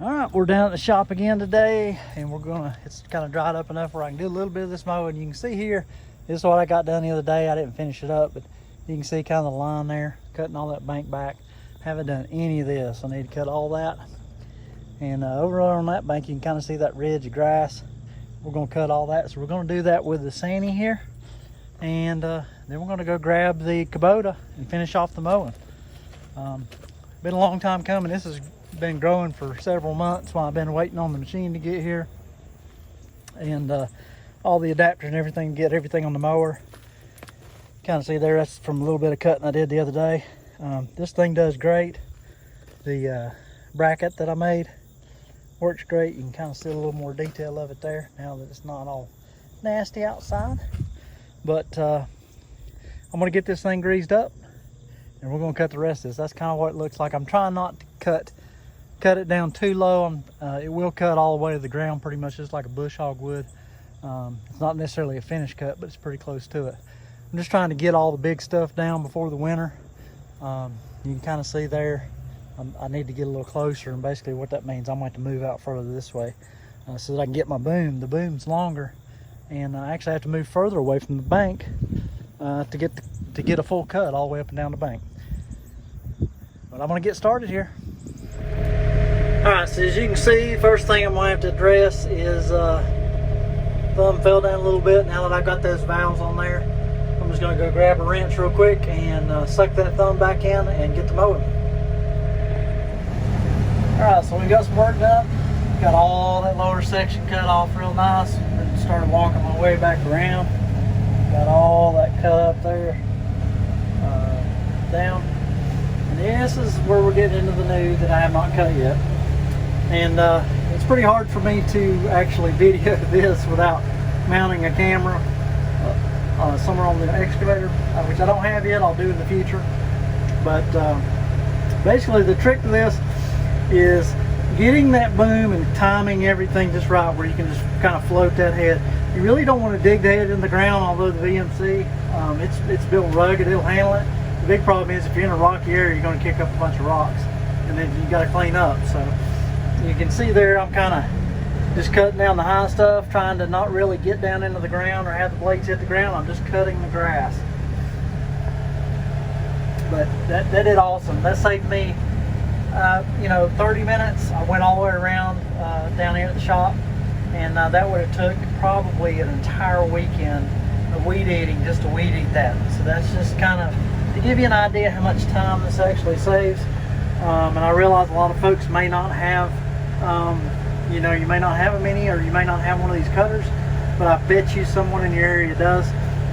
All right, we're down at the shop again today, and it's kind of dried up enough where I can do a little bit of this mowing. You can see here, this is what I got done the other day. I didn't finish it up, but you can see kind of the line there, cutting all that bank back. Haven't done any of this. I need to cut all that. And over on that bank, you can kind of see that ridge of grass. We're gonna cut all that. So we're gonna do that with the Sani here. And then we're gonna go grab the Kubota and finish off the mowing. Been a long time coming. This has been growing for several months while I've been waiting on the machine to get here. And all the adapters and everything, get everything on the mower. Kind of see there, that's from a little bit of cutting I did the other day. This thing does great. The bracket that I made works great. You can kind of see a little more detail of it there now that it's not all nasty outside. But I'm gonna get this thing greased up and we're gonna cut the rest of this. That's kind of what it looks like. I'm trying not to cut it down too low. It will cut all the way to the ground pretty much just like a bush hog would. It's not necessarily a finished cut, but it's pretty close to it. I'm just trying to get all the big stuff down before the winter. You can kind of see there, I need to get a little closer, and basically what that means, I'm going to have to move out further this way so that I can get my boom. The boom's longer, and I actually have to move further away from the bank to get a full cut all the way up and down the bank. But I'm going to get started here. Alright, so as you can see, first thing I'm going to have to address is thumb fell down a little bit. Now that I've got those valves on there, I'm just going to go grab a wrench real quick and suck that thumb back in and get the mowing. Alright, so we got some work done. Got all that lower section cut off real nice. Started walking my way back around. Got all that cut up there, down. And this is where we're getting into the new that I have not cut yet. And it's pretty hard for me to actually video this without mounting a camera somewhere on the excavator, which I don't have yet. I'll do in the future. But basically the trick to this is getting that boom and timing everything just right where you can just kind of float that head. You really don't want to dig the head in the ground, although the VMC, it's built rugged, it'll handle it. The big problem is if you're in a rocky area, you're going to kick up a bunch of rocks, and then you got to clean up. So you can see there, I'm kind of just cutting down the high stuff, trying to not really get down into the ground or have the blades hit the ground. I'm just cutting the grass. But that did awesome. That saved me 30 minutes. I went all the way around down here at the shop, and that would have took probably an entire weekend of weed eating just to weed eat that. So that's just kind of to give you an idea how much time this actually saves. And I realize a lot of folks may not have, you may not have a Mini, or you may not have one of these cutters, but I bet you someone in your area does.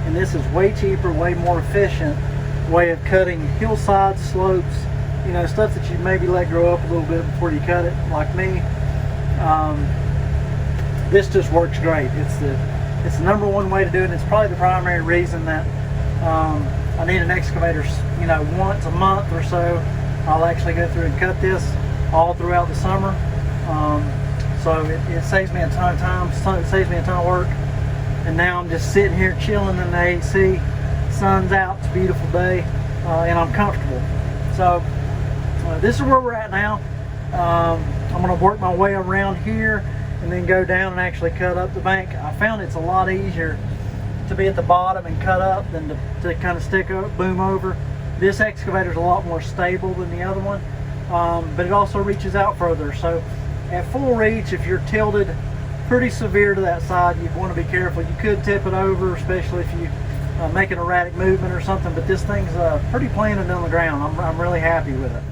And this is way cheaper, way more efficient way of cutting hillsides, slopes, stuff that you maybe let grow up a little bit before you cut it, like me. This just works great. It's the number one way to do it. And it's probably the primary reason that I need an excavator. Once a month or so, I'll actually go through and cut this all throughout the summer. So it saves me a ton of time. It saves me a ton of work. And now I'm just sitting here chilling in the AC. Sun's out. It's a beautiful day, and I'm comfortable. So this is where we're at now. I'm going to work my way around here and then go down and actually cut up the bank. I found it's a lot easier to be at the bottom and cut up than to kind of stick up, boom over. This excavator is a lot more stable than the other one, but it also reaches out further. So at full reach, if you're tilted pretty severe to that side, you'd want to be careful. You could tip it over, especially if you make an erratic movement or something, but this thing's pretty planted on the ground. I'm really happy with it.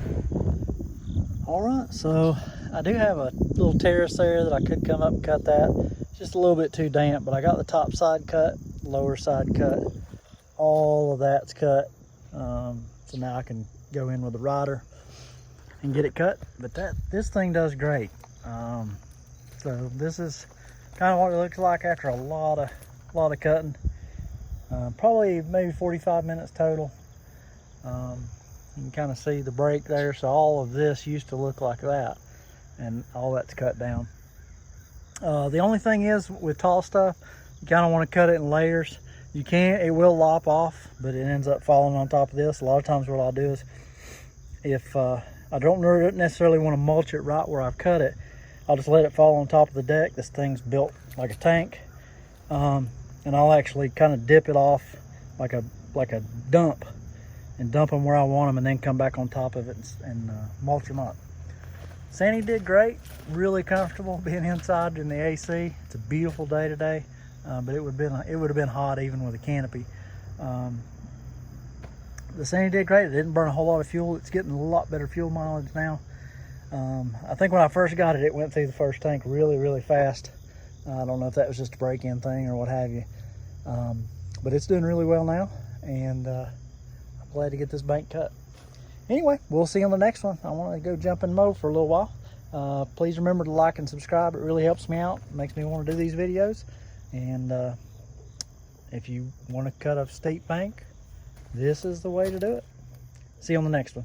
Alright, so I do have a little terrace there that I could come up and cut that. It's just a little bit too damp, but I got the top side cut, lower side cut. All of that's cut. So now I can go in with a rider and get it cut. But this thing does great. So this is kind of what it looks like after a lot of cutting. Probably maybe 45 minutes total. You can kind of see the break there. So all of this used to look like that, and all that's cut down. The only thing is with tall stuff, you kind of want to cut it in layers. You can, it will lop off, but it ends up falling on top of this. A lot of times what I'll do is, if I I don't necessarily want to mulch it right where I've cut it. I'll just let it fall on top of the deck. This thing's built like a tank. And I'll actually kind of dip it off like a dump and dump them where I want them, and then come back on top of it and mulch them up. Sandy did great, really comfortable being inside in the AC. It's a beautiful day today, but it would have been hot even with a canopy. The Sandy did great. It didn't burn a whole lot of fuel. It's getting a lot better fuel mileage now. I think when I first got it, it went through the first tank really, really fast. I don't know if that was just a break-in thing or what have you. But it's doing really well now, and I'm glad to get this bank cut. Anyway, we'll see you on the next one. I want to go jump and mow for a little while. Please remember to like and subscribe. It really helps me out. It makes me want to do these videos. And if you want to cut a steep bank, this is the way to do it. See you on the next one.